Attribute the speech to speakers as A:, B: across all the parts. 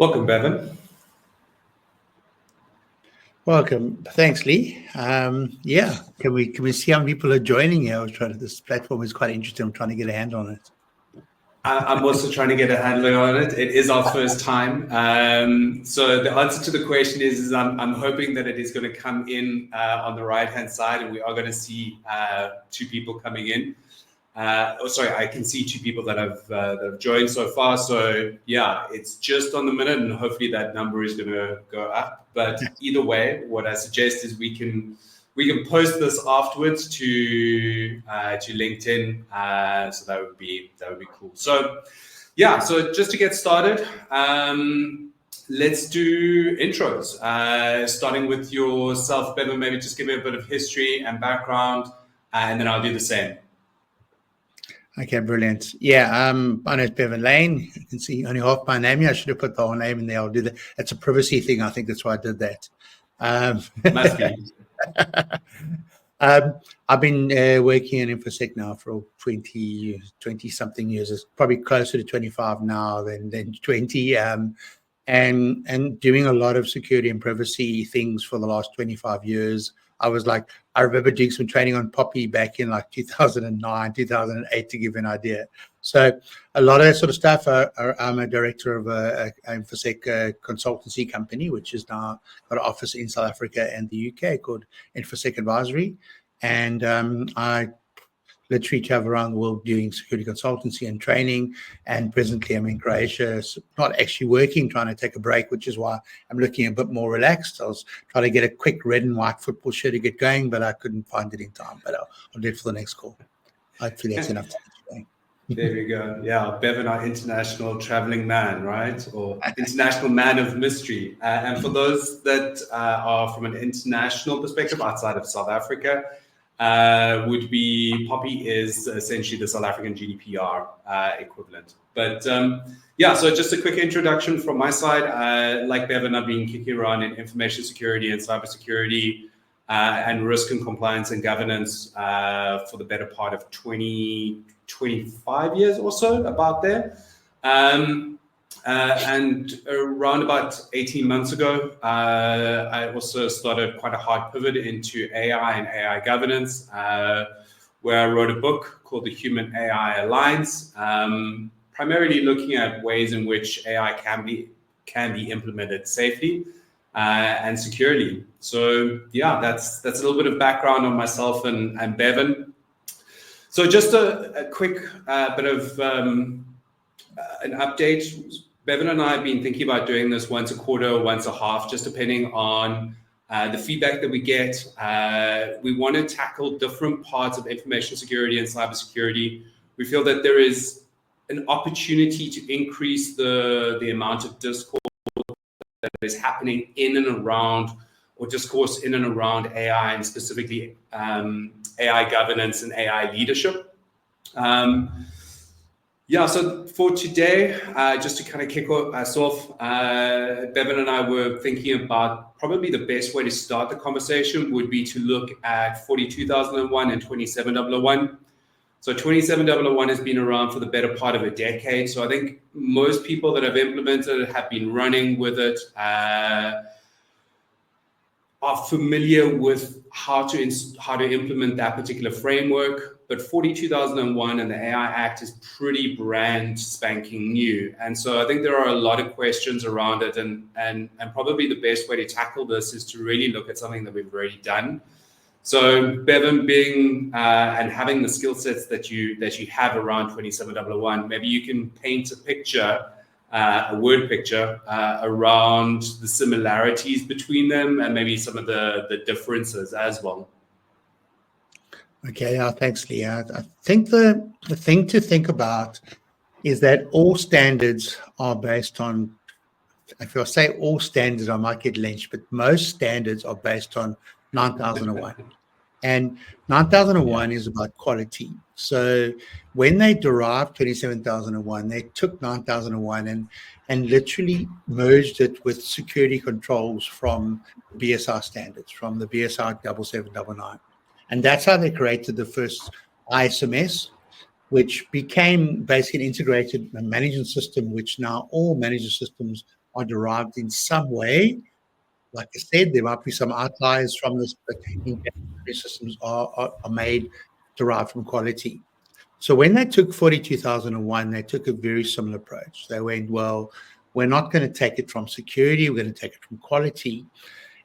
A: Welcome, Bevan.
B: Welcome. Thanks, Lee. Yeah, can we see how many people are joining here? This platform is quite interesting. I'm trying to get a handle on it.
A: I'm also trying to get a handle on it. It is our first time. So the answer to the question is I'm hoping that it is going to come in on the right-hand side, and we are going to see two people coming in. I can see two people that have joined so far. So yeah, it's just on the minute, and hopefully that number is going to go up. But either way, what I suggest is we can post this afterwards to LinkedIn. So that would be cool. So yeah, so just to get started, let's do intros. Starting with yourself, Bevan. Maybe just give me a bit of history and background, and then I'll do the same.
B: Okay, brilliant. Yeah, my name is Bevan Lane. You can see only half my name here. I should have put the whole name in there. I'll do that. It's a privacy thing. I think that's why I did that.
A: Must be.
B: I've been working in InfoSec now for 20 something years. It's probably closer to 25 now than 20. And doing a lot of security and privacy things for the last 25 years. I remember doing some training on Poppy back in like 2009, 2008 to give you an idea. So a lot of that sort of stuff. I'm a director of a InfoSec consultancy company, which is now got an office in South Africa and the UK called InfoSec Advisory. And I literally travel around the world doing security consultancy and training. And presently I'm in Croatia, not actually working, trying to take a break, which is why I'm looking a bit more relaxed. I was trying to get a quick red and white football shirt to get going, but I couldn't find it in time. But I'll do it for the next call. Hopefully that's enough to get going.
A: There we go. Yeah, Bevan, our international traveling man, right? Or international man of mystery. And for those that are from an international perspective outside of South Africa, would be Poppy is essentially the South African GDPR equivalent. But yeah, so just a quick introduction from my side. Like Bevan, I've been kicking around in information security and cybersecurity and risk and compliance and governance for the better part of 25 years or so, about there. And around about 18 months ago, I also started quite a hard pivot into AI and AI governance, where I wrote a book called The Human AI Alliance, primarily looking at ways in which AI can be implemented safely and securely. So yeah, that's a little bit of background on myself and Bevan. So just a quick bit of an update. Bevan and I have been thinking about doing this once a quarter or once a half, just depending on the feedback that we get. We want to tackle different parts of information security and cybersecurity. We feel that there is an opportunity to increase the amount of discourse that is happening in and around, or discourse in and around AI, and specifically AI governance and AI leadership. Yeah, so for today, just to kind of kick us off, Bevan and I were thinking about probably the best way to start the conversation would be to look at 42001 and 27001. So 27001 has been around for the better part of a decade. So I think most people that have implemented it have been running with it, are familiar with how to implement that particular framework. But 42001 and the AI Act is pretty brand spanking new. And so I think there are a lot of questions around it. And probably the best way to tackle this is to really look at something that we've already done. So Bevan, being and having the skill sets that you have around 27001, maybe you can paint a picture, a word picture around the similarities between them and maybe some of the differences as well.
B: Okay, thanks, Lee. I think the thing to think about is that all standards are based on, if I say all standards, I might get lynched, but most standards are based on 9001. And 9001 is about quality. So when they derived 27001, they took 9001 and literally merged it with security controls from BSI standards, from the BSI 7799. And that's how they created the first ISMS, which became basically an integrated management system, which now all management systems are derived in some way. Like I said, there might be some outliers from this, but in general, systems are made derived from quality. So when they took 42001, they took a very similar approach. They went, well, we're not going to take it from security, we're going to take it from quality.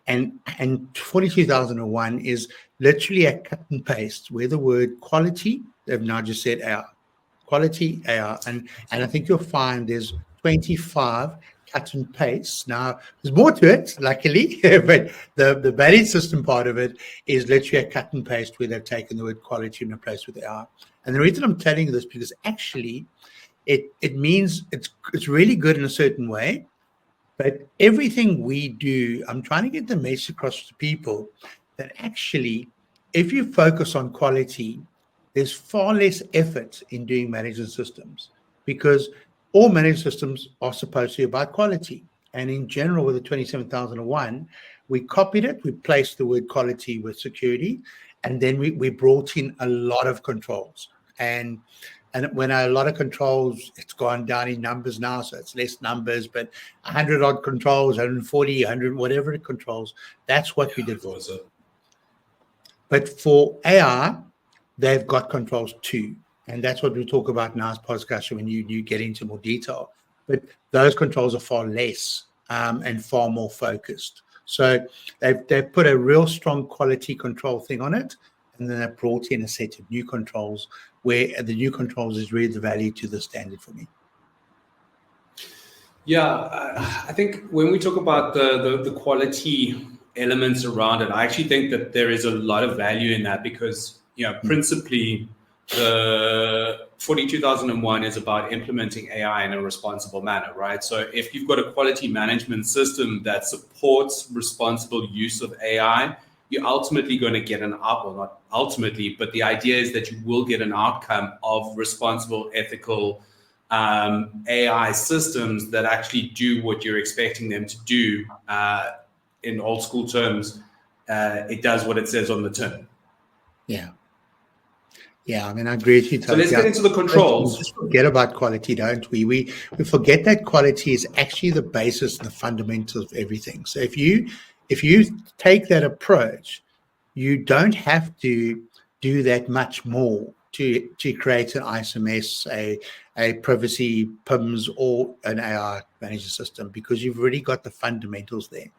B: And 42001 is literally a cut and paste where the word quality, they've now just said AR. Quality, AR. And I think you'll find there's 25 cut and paste. Now, there's more to it, luckily, but the managed system part of it is literally a cut and paste where they've taken the word quality and replaced with AR. And the reason I'm telling you this, because actually it means it's really good in a certain way, but everything we do, I'm trying to get the message across to people that actually, if you focus on quality, there's far less effort in doing management systems, because all managed systems are supposed to be about quality. And in general, with the 27001, we copied it, we placed the word quality with security, and then we brought in a lot of controls. And when a lot of controls, it's gone down in numbers now, so it's less numbers, but 100 odd controls, 140, 100, whatever it controls, that's what we did for it. But for AR, they've got controls too. And that's what we talk about now as podcast when you get into more detail. But those controls are far less and far more focused. So they've put a real strong quality control thing on it. And then they brought in a set of new controls where the new controls is really the value to the standard for me.
A: Yeah, I think when we talk about the quality elements around it, I actually think that there is a lot of value in that because, principally the 42001 is about implementing AI in a responsible manner, right? So if you've got a quality management system that supports responsible use of AI, you're ultimately going to get not ultimately, but the idea is that you will get an outcome of responsible, ethical AI systems that actually do what you're expecting them to do. In old school terms, it does what it says on the tin.
B: Yeah, I mean, I agree with you.
A: So let's get into the controls.
B: We just forget about quality, don't we? We forget that quality is actually the basis, the fundamentals of everything. So if you take that approach, you don't have to do that much more to create an ISMS, a privacy PIMS, or an AI management system, because you've already got the fundamentals there.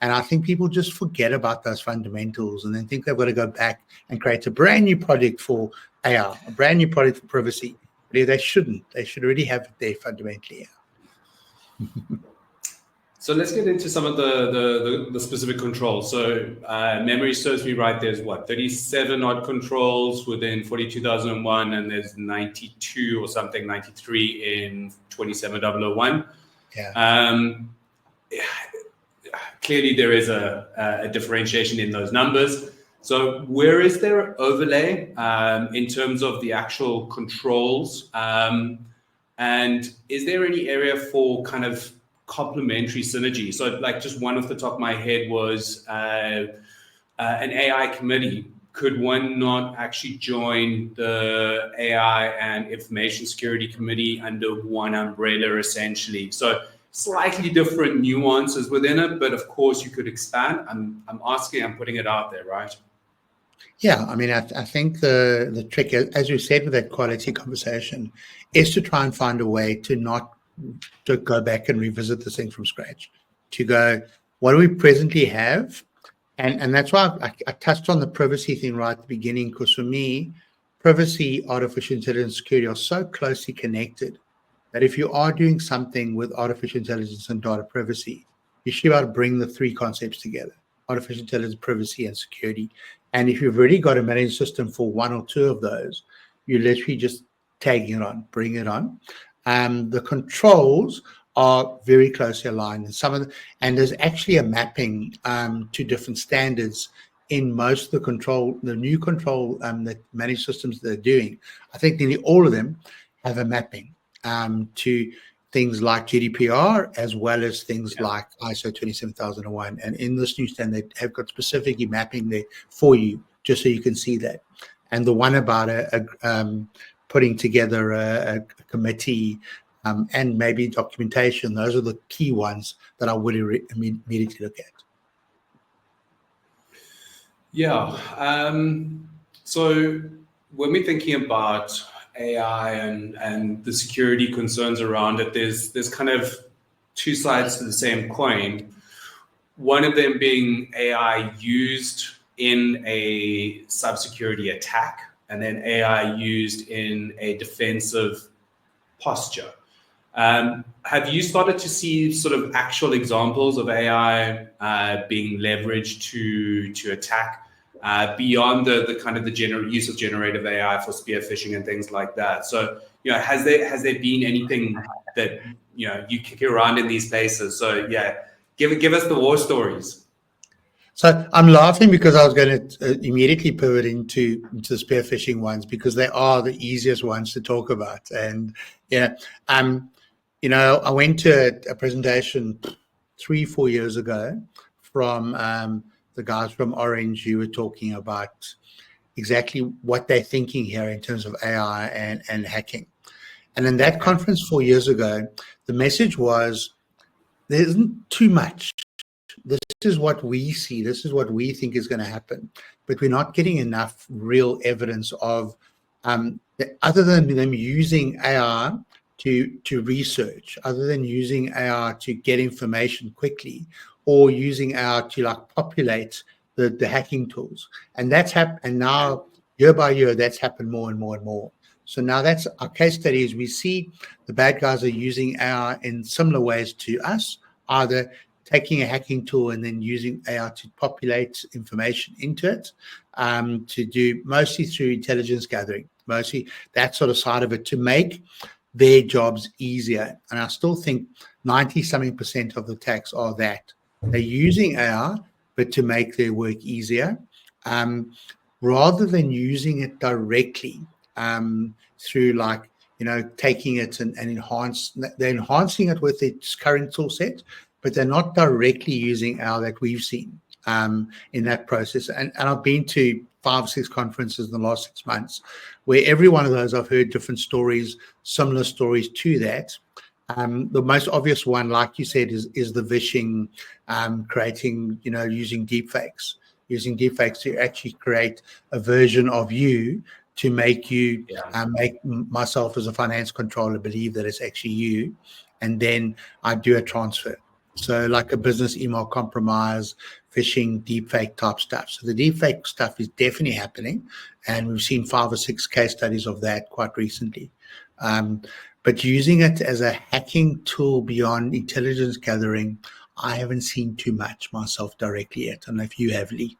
B: And I think people just forget about those fundamentals and then think they've got to go back and create a brand new project for AR, a brand new project for privacy. But they shouldn't. They should already have it there fundamentally.
A: So let's get into some of the specific controls. So memory serves me right, there's 37 odd controls within 42001, and there's 92 or something, 93 in 27001. Clearly there is a differentiation in those numbers. So where is there overlay in terms of the actual controls? And is there any area for kind of complementary synergy? So like just one off the top of my head was an AI committee. Could one not actually join the AI and information security committee under one umbrella essentially? So slightly different nuances within it, but of course you could expand. I'm putting it out there, right?
B: Yeah, I mean, I think the trick, as you said with that quality conversation, is to try and find a way to not to go back and revisit this thing from scratch, to go, what do we presently have? And that's why I touched on the privacy thing right at the beginning, because for me, privacy, artificial intelligence, security are so closely connected that if you are doing something with artificial intelligence and data privacy, you should be able to bring the three concepts together: artificial intelligence, privacy, and security. And if you've already got a managed system for one or two of those, you literally just tag it on, bring it on. The controls are very closely aligned, and there's actually a mapping to different standards in most of the new control that managed systems that are doing. I think nearly all of them have a mapping to things like GDPR, as well as things like ISO 27001. And in this new standard, they have got specifically mapping there for you, just so you can see that. And the one about putting together a committee and maybe documentation. Those are the key ones that I would immediately look at.
A: Yeah. So when we're thinking about AI and the security concerns around it, there's kind of two sides to the same coin. One of them being AI used in a cybersecurity attack, and then AI used in a defensive posture. Have you started to see sort of actual examples of AI being leveraged to attack beyond the kind of the use of generative AI for spear phishing and things like that? So, has there been anything that you kick around in these places? So yeah, give us the war stories.
B: So I'm laughing because I was going to immediately pivot into the spear phishing ones, because they are the easiest ones to talk about. And I went to a presentation 3-4 years ago from the guys from Orange, who were talking about exactly what they're thinking here in terms of AI and hacking. And in that conference 4 years ago, the message was, there isn't too much. This is what we see. This is what we think is going to happen. But we're not getting enough real evidence of, other than them using AI to research, other than using AI to get information quickly, or using AI to populate the hacking tools. And that's happened. And now, year by year, that's happened more and more and more. So now that's our case study. Is we see the bad guys are using AI in similar ways to us, either taking a hacking tool and then using AI to populate information into it, to do mostly through intelligence gathering, mostly that sort of side of it, to make their jobs easier. And I still think 90-something% of the attacks are that. They're using AI, but to make their work easier, rather than using it directly through taking it and they're enhancing it with its current tool set, but they're not directly using AI that we've seen in that process. And I've been to 5 or 6 conferences in the last 6 months, where every one of those I've heard different stories, similar stories to that. The most obvious one, like you said, is the phishing, creating, using deepfakes to actually create a version of you to make you, make myself as a finance controller believe that it's actually you, and then I do a transfer. So like a business email compromise, phishing, deepfake type stuff. So the deepfake stuff is definitely happening, and we've seen 5 or 6 case studies of that quite recently. But using it as a hacking tool beyond intelligence gathering, I haven't seen too much myself directly yet. I don't know if you have, Lee.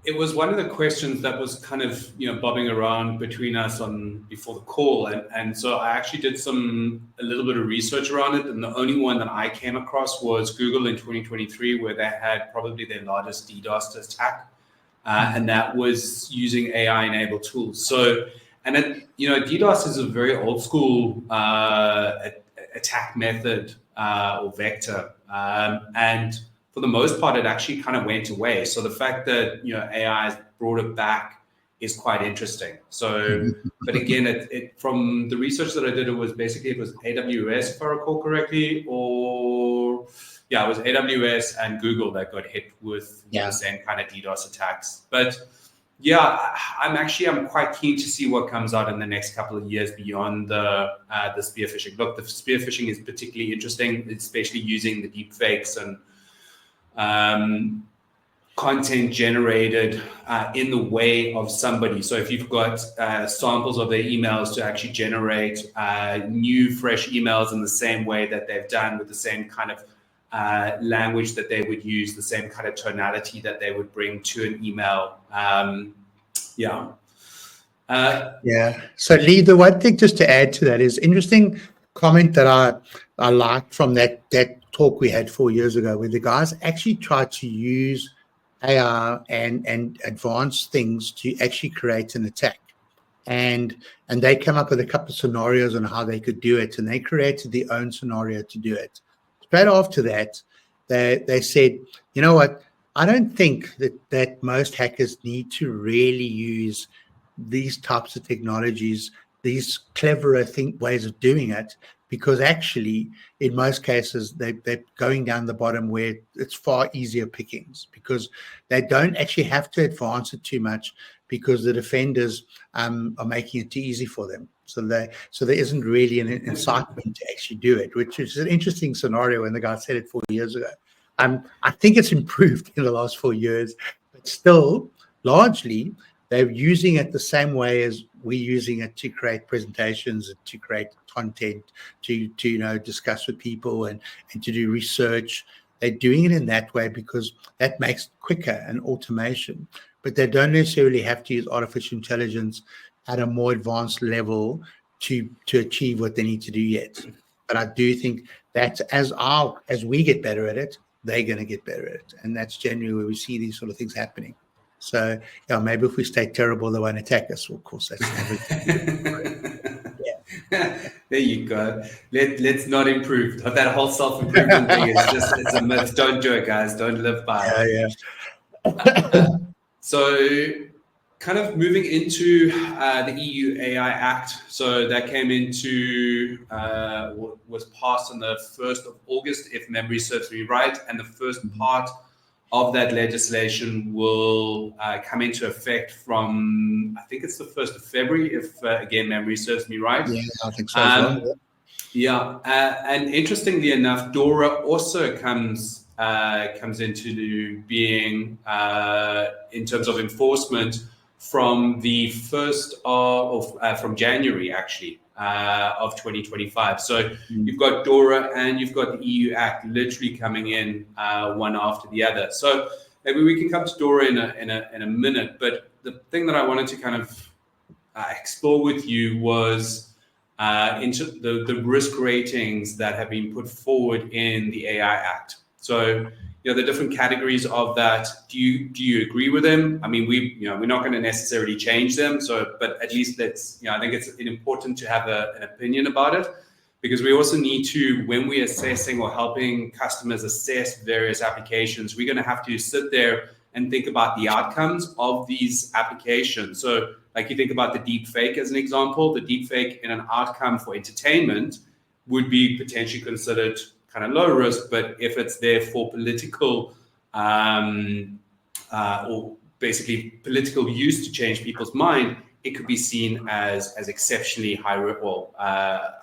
A: It was one of the questions that was kind of bobbing around between us before the call, and so I actually did a little bit of research around it, and the only one that I came across was Google in 2023, where they had probably their largest DDoS attack, and that was using AI-enabled tools. So, and DDoS is a very old school attack method or vector, and for the most part, it actually kind of went away. So the fact that AI has brought it back is quite interesting. So, but again, it from the research that I did, it was AWS, if I recall correctly, it was AWS and Google that got hit with the same kind of DDoS attacks. But yeah, I'm quite keen to see what comes out in the next couple of years beyond the spear phishing. Look, the spear phishing is particularly interesting, especially using the deep fakes and content generated in the way of somebody. So if you've got samples of their emails, to actually generate new, fresh emails in the same way that they've done, with the same kind of language that they would use, the same kind of tonality that they would bring to an email.
B: So Lee, the one thing just to add to that is interesting comment that I liked from that talk we had 4 years ago, where the guys actually tried to use AI and advanced things to actually create an attack. And they came up with a couple of scenarios on how they could do it, and they created their own scenario to do it. Straight after that, they said, you know what, I don't think that most hackers need to really use these types of technologies these cleverer ways of doing it, because actually in most cases they're going down the bottom where it's far easier pickings, because they don't actually have to advance it too much, because the defenders are making it too easy for them. So there isn't really an incitement to actually do it, which is an interesting scenario when the guy said it 4 years ago. I think it's improved in the last 4 years, but still largely they're using it the same way as we're using it to create presentations, to create content, to discuss with people and to do research. They're doing it in that way because that makes it quicker and automation. But they don't necessarily have to use artificial intelligence at a more advanced level to achieve what they need to do yet. But I do think that as we get better at it, they're going to get better at it. And that's generally where we see these sort of things happening. So, maybe if we stay terrible, they won't attack us. Well, of course, that's never.
A: There you go. Let's not improve. That whole self-improvement thing is it's a myth. Don't do it, guys. Don't live by it.
B: Yeah.
A: So kind of moving into the EU AI Act. So that came into, was passed on the 1st of August, if memory serves me right. And the first part of that legislation will come into effect from, I think it's the 1st of February, if again, memory serves me right.
B: Yeah, I think so as well.
A: Yeah, and interestingly enough, DORA also comes into being in terms of enforcement from the 1st from January, actually, of 2025. So you've got DORA and you've got the EU Act literally coming in one after the other. So maybe we can come to DORA in a minute. But the thing that I wanted to kind of explore with you was into the risk ratings that have been put forward in the AI Act. So the different categories of that. Do you agree with them? I mean, we're not going to necessarily change them. So, but at least let's, I think it's important to have an opinion about it, because we also need to, when we're assessing or helping customers assess various applications, we're going to have to sit there and think about the outcomes of these applications. So, like you think about the deep fake as an example, the deep fake in an outcome for entertainment would be potentially considered kind of low risk, but if it's there for political or basically political use to change people's mind, it could be seen as exceptionally high or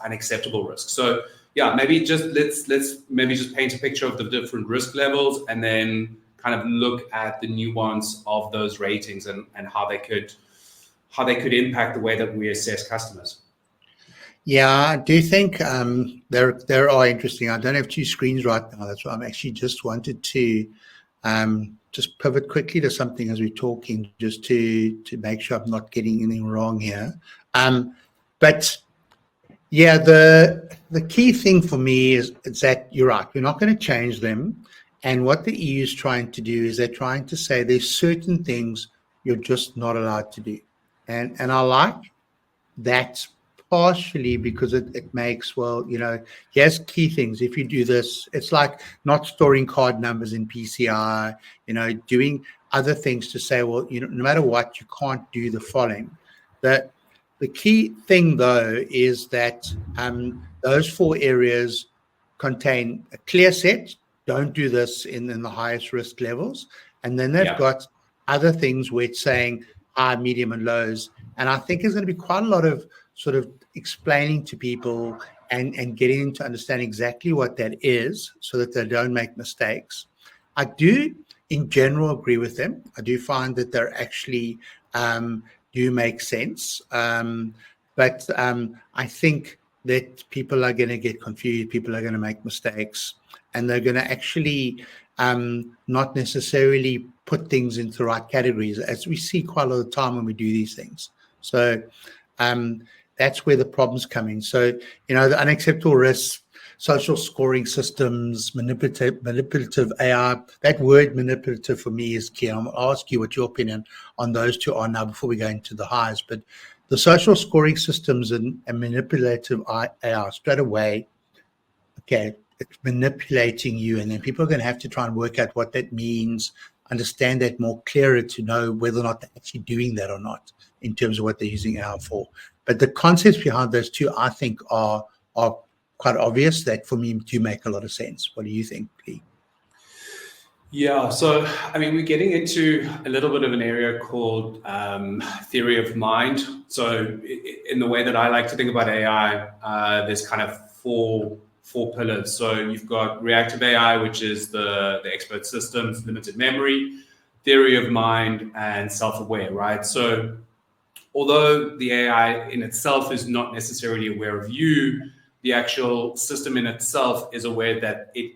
A: unacceptable risk. So maybe just let's maybe just paint a picture of the different risk levels, and then kind of look at the nuance of those ratings and how they could impact the way that we assess customers.
B: Yeah, I do think there are interesting. I don't have two screens right now. That's why I'm actually just wanted to just pivot quickly to something as we're talking, just to make sure I'm not getting anything wrong here. But yeah, the key thing for me is that you're right. We're not going to change them. And what the EU is trying to do is they're trying to say there's certain things you're just not allowed to do. And I like that partially because it makes, here's key things. If you do this, it's like not storing card numbers in PCI, doing other things to say, no matter what, you can't do the following. The key thing, though, is that those 4 areas contain a clear set. Don't do this in the highest risk levels. And then they've got other things where it's saying high, medium, and lows. And I think there's going to be quite a lot of sort of explaining to people and getting them to understand exactly what that is so that they don't make mistakes. I do, in general, agree with them. I do find that they're actually do make sense. But I think that people are going to get confused. People are going to make mistakes. And they're going to actually not necessarily put things into the right categories, as we see quite a lot of the time when we do these things. So that's where the problems come in. So, the unacceptable risks, social scoring systems, manipulative AI, that word manipulative for me is key. I'll ask you what your opinion on those two are now before we go into the highs. But the social scoring systems and manipulative AI, straight away, okay, it's manipulating you. And then people are going to have to try and work out what that means, understand that more clearer to know whether or not they're actually doing that or not. in terms of what they're using AI for. But the concepts behind those two, I think, are quite obvious, that for me do make a lot of sense. What do you think, Lee?
A: Yeah, so I mean, we're getting into a little bit of an area called theory of mind. So in the way that I like to think about AI, there's kind of four pillars. So you've got reactive AI, which is the expert systems, limited memory, theory of mind, and self-aware, right? So although the AI in itself is not necessarily aware of you, the actual system in itself is aware that it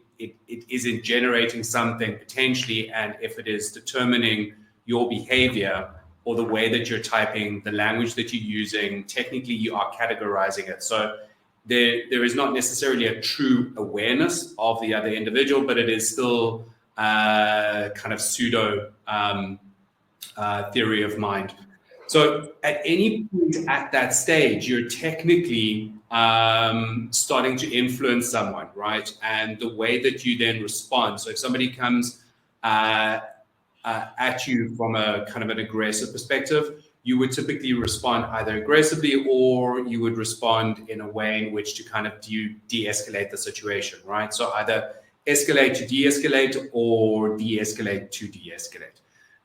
A: isn't generating something potentially, and if it is determining your behavior or the way that you're typing, the language that you're using, technically you are categorizing it. So there is not necessarily a true awareness of the other individual, but it is still kind of pseudo theory of mind. So at any point at that stage, you're technically starting to influence someone, right? And the way that you then respond. So if somebody comes at you from a kind of an aggressive perspective, you would typically respond either aggressively, or you would respond in a way in which to kind of de-escalate the situation, right? So either escalate to de-escalate, or de-escalate to de-escalate.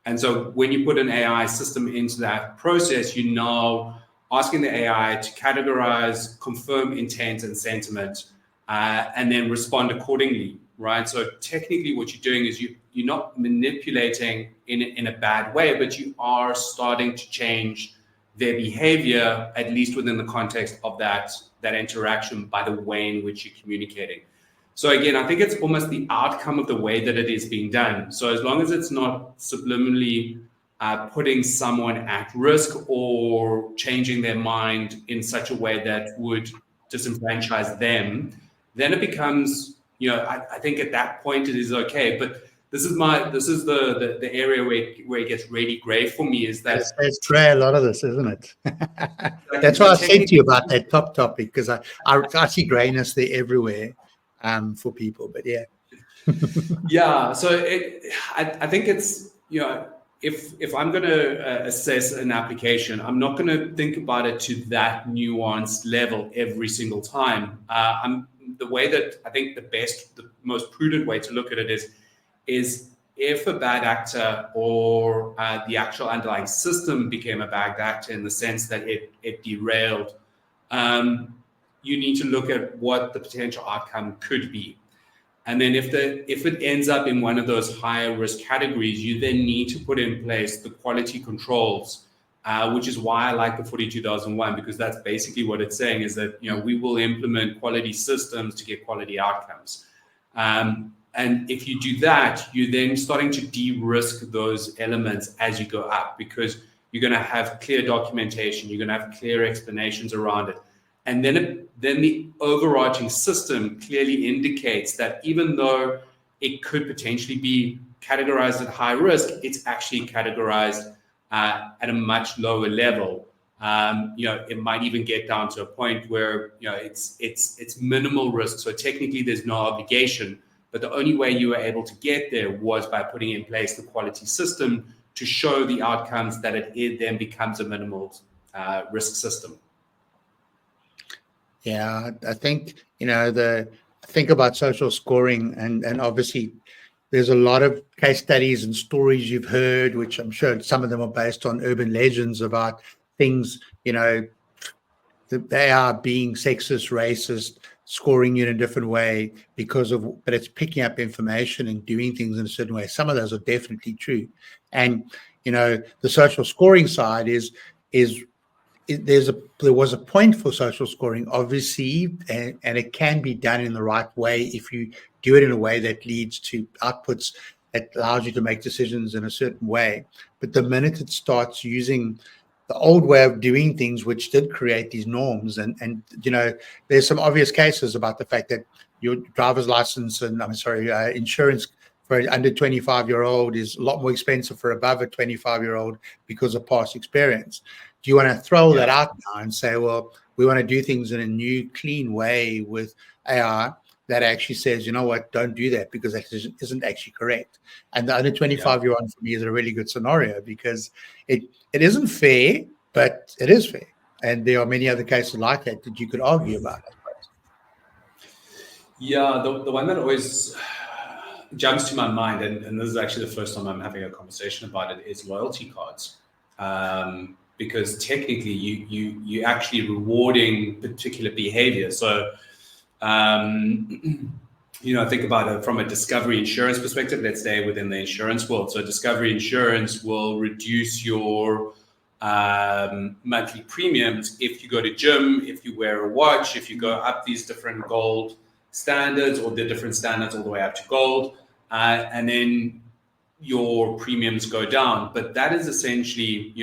A: And so when you put an AI system into that process, you're now asking the AI to categorize, confirm intent and sentiment, and then respond accordingly, right? So technically what you're doing is you're not manipulating in a bad way, but you are starting to change their behavior, at least within the context of that interaction, by the way in which you're communicating. So again, I think it's almost the outcome of the way that it is being done. So as long as it's not subliminally putting someone at risk or changing their mind in such a way that would disenfranchise them, then it becomes, I think at that point it is okay. But this is the area where it gets really grey for me, is that
B: it's grey, a lot of this, isn't it? That's why I said to you about that top topic, because I see greyness there everywhere for people. But yeah.
A: Yeah, so I think it's, if I'm going to assess an application, I'm not going to think about it to that nuanced level every single time. The way that I think the most prudent way to look at it is if a bad actor or the actual underlying system became a bad actor, in the sense that it derailed, you need to look at what the potential outcome could be. And then if it ends up in one of those higher risk categories, you then need to put in place the quality controls, which is why I like the 42001, because that's basically what it's saying, is that we will implement quality systems to get quality outcomes. And if you do that, you're then starting to de-risk those elements as you go up, because you're going to have clear documentation, you're going to have clear explanations around it. And then the overarching system clearly indicates that even though it could potentially be categorized at high risk, it's actually categorized at a much lower level. It might even get down to a point where it's minimal risk. So technically, there's no obligation. But the only way you were able to get there was by putting in place the quality system to show the outcomes that it then becomes a minimal risk system.
B: Yeah, I think, think about social scoring, and obviously there's a lot of case studies and stories you've heard, which I'm sure some of them are based on urban legends about things, they are being sexist, racist, scoring you in a different way but it's picking up information and doing things in a certain way. Some of those are definitely true. And, the social scoring side there was a point for social scoring, obviously, and it can be done in the right way if you do it in a way that leads to outputs that allows you to make decisions in a certain way. But the minute it starts using the old way of doing things, which did create these norms, and there's some obvious cases about the fact that your driver's license and insurance for an under 25-year-old is a lot more expensive for above a 25-year-old because of past experience. Do you want to throw that out now and say, well, we want to do things in a new, clean way with AI that actually says, you know what, don't do that because that isn't actually correct? And the under 25-year-old for me is a really good scenario, because it isn't fair, but it is fair. And there are many other cases like that that you could argue about, I suppose.
A: Yeah, the one that always jumps to my mind, and this is actually the first time I'm having a conversation about it, is loyalty cards. Because technically you actually rewarding particular behavior. So think about it from a Discovery Insurance perspective. Let's stay within the insurance world. So Discovery Insurance will reduce your monthly premiums if you go to gym, if you wear a watch, if you go up these different gold standards, or the different standards all the way up to gold, and then your premiums go down. But that is essentially,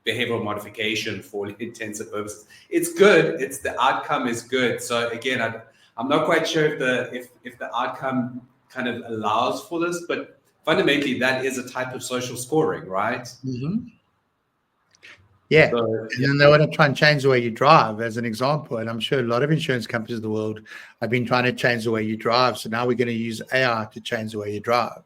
A: behavioral modification for intents and purposes. It's good. It's the outcome is good. So again, I'm not quite sure if the outcome kind of allows for this, but fundamentally that is a type of social scoring, right?
B: Mm-hmm. Yeah. So, and then they want to try and change the way you drive, as an example. And I'm sure a lot of insurance companies in the world have been trying to change the way you drive. So now we're going to use AI to change the way you drive.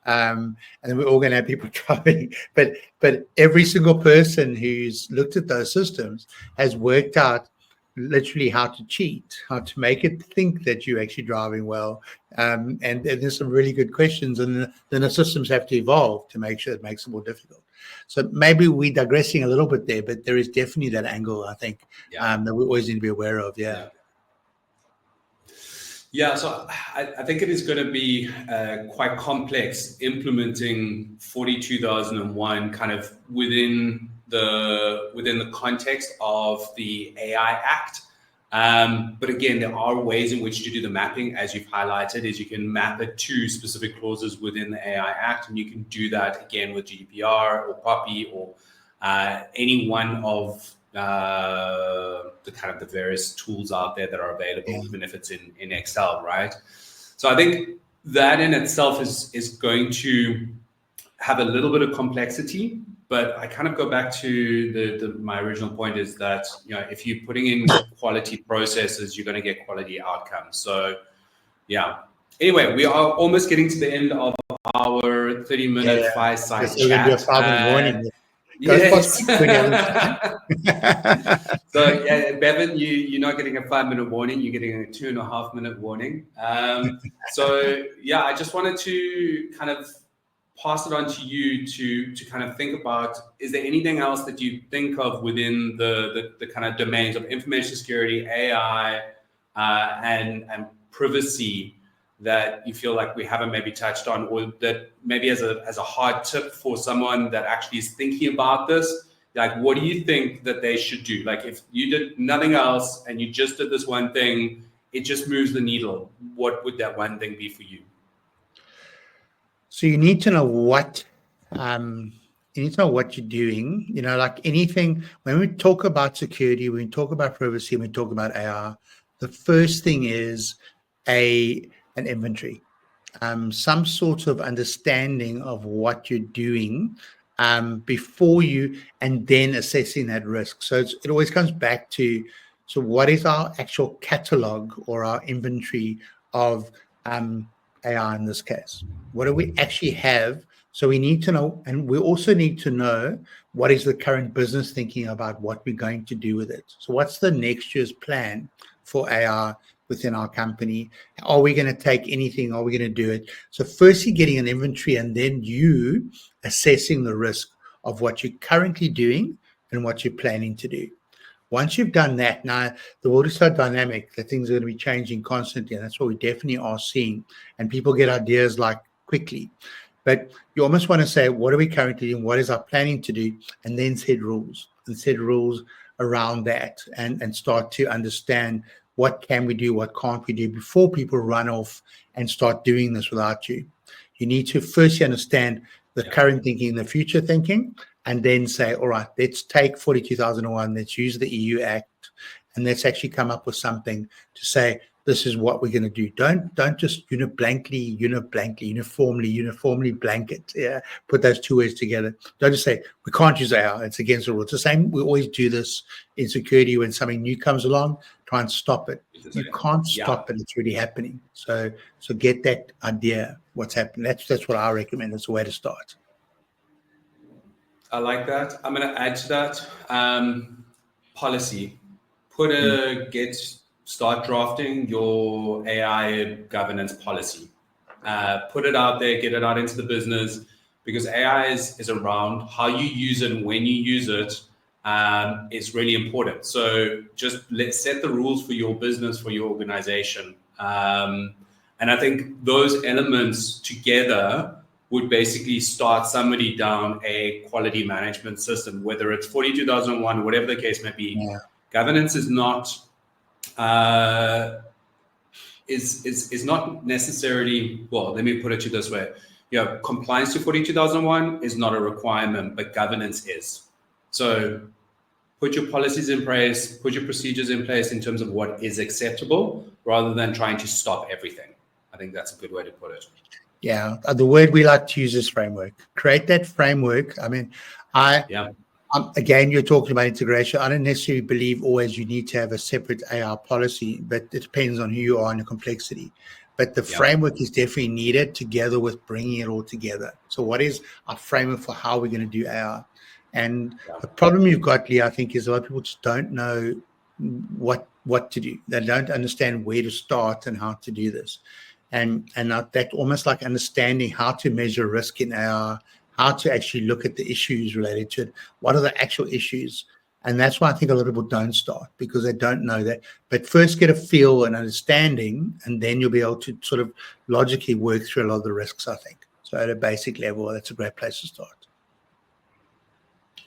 B: And then we're all going to have people driving. But every single person who's looked at those systems has worked out literally how to cheat, how to make it think that you're actually driving well. And there's some really good questions. And then the systems have to evolve to make sure it makes it more difficult. So maybe we're digressing a little bit there, but there is definitely that angle, I think, that we always need to be aware of.
A: Yeah, so I think it is going to be quite complex implementing 42001 kind of within the context of the AI Act. But again, there are ways in which to do the mapping, as you've highlighted, is you can map it to specific clauses within the AI Act, and you can do that again with GDPR or POPI or any one of the kind of the various tools out there that are available, even if it's in Excel, right? So I think that in itself is going to have a little bit of complexity, but I kind of go back to my original point is that, if you're putting in quality processes, you're going to get quality outcomes. So yeah. Anyway, we are almost getting to the end of our 30-minute fireside chat.
B: Warning.
A: Yes. So yeah, Bevan, you're not getting a 5-minute warning, you're getting a 2.5-minute warning. So yeah, I just wanted to kind of pass it on to you to kind of think about, is there anything else that you think of within the kind of domains of information security, AI, and privacy that you feel like we haven't maybe touched on, or that maybe as a hard tip for someone that actually is thinking about this? Like, what do you think that they should do? Like, if you did nothing else and you just did this one thing, it just moves the needle, what would that one thing be for you?
B: So you need to know what you're doing. Like anything, when we talk about security, when we talk about privacy, when we talk about AI, the first thing is an inventory, some sort of understanding of what you're doing before you, and then assessing that risk. So it always comes back to, so what is our actual catalog or our inventory of AI in this case? What do we actually have? So we need to know, and we also need to know what is the current business thinking about what we're going to do with it. So what's the next year's plan for AI within our company? Are we going to take anything? Are we going to do it? So firstly, getting an inventory, and then you assessing the risk of what you're currently doing and what you're planning to do. Once you've done that, now the world is so dynamic that things are going to be changing constantly, and that's what we definitely are seeing. And people get ideas like quickly. But you almost want to say, what are we currently doing? What is our planning to do? And then set rules around that, and start to understand what can we do, what can't we do, before people run off and start doing this without you. You need to first understand the current thinking, the future thinking, and then say, all right, let's take 42001, let's use the EU Act, and let's actually come up with something to say, this is what we're going to do. Don't just uniformly blanket. Put those two words together. Don't just say, we can't use AI, it's against the rules. It's the same, we always do this in security. When something new comes along, try and stop it. You can't stop it, it's really happening. So get that idea, what's happening. That's what I recommend. That's the way to start.
A: I like that. I'm going to add to that. Policy. Start drafting your AI governance policy. Put it out there, get it out into the business, because AI is around. How you use it and when you use it is really important. So just let's set the rules for your business, for your organization. And I think those elements together would basically start somebody down a quality management system, whether it's 42001, whatever the case may be.
B: Yeah.
A: Governance is not is not necessarily, well, let me put it to you this way. Compliance to 42001 is not a requirement, but governance is. So put your policies in place, put your procedures in place in terms of what is acceptable, rather than trying to stop everything. I think that's a good way to put it.
B: Yeah, the word we like to use is framework. Create that framework. I mean, again, you're talking about integration. I don't necessarily believe always you need to have a separate AI policy, but it depends on who you are and the complexity. But the framework is definitely needed together with bringing it all together. So what is our framework for how we're going to do AI? And the problem you've got, Lee, I think, is a lot of people just don't know what to do. They don't understand where to start and how to do this. And that almost like understanding how to measure risk in AI, how to actually look at the issues related to it. What are the actual issues? And that's why I think a lot of people don't start, because they don't know that. But first get a feel and understanding, and then you'll be able to sort of logically work through a lot of the risks, I think. So at a basic level, that's a great place to start.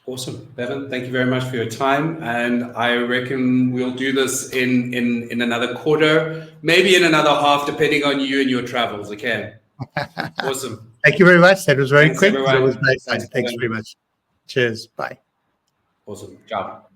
A: Awesome. Bevan, thank you very much for your time. And I reckon we'll do this in another quarter, maybe in another half, depending on you and your travels. Okay. Awesome.
B: Thank you very much. That was very quick.
A: Everyone.
B: It was great fun. Thanks very much. Cheers. Bye.
A: Awesome. Ciao.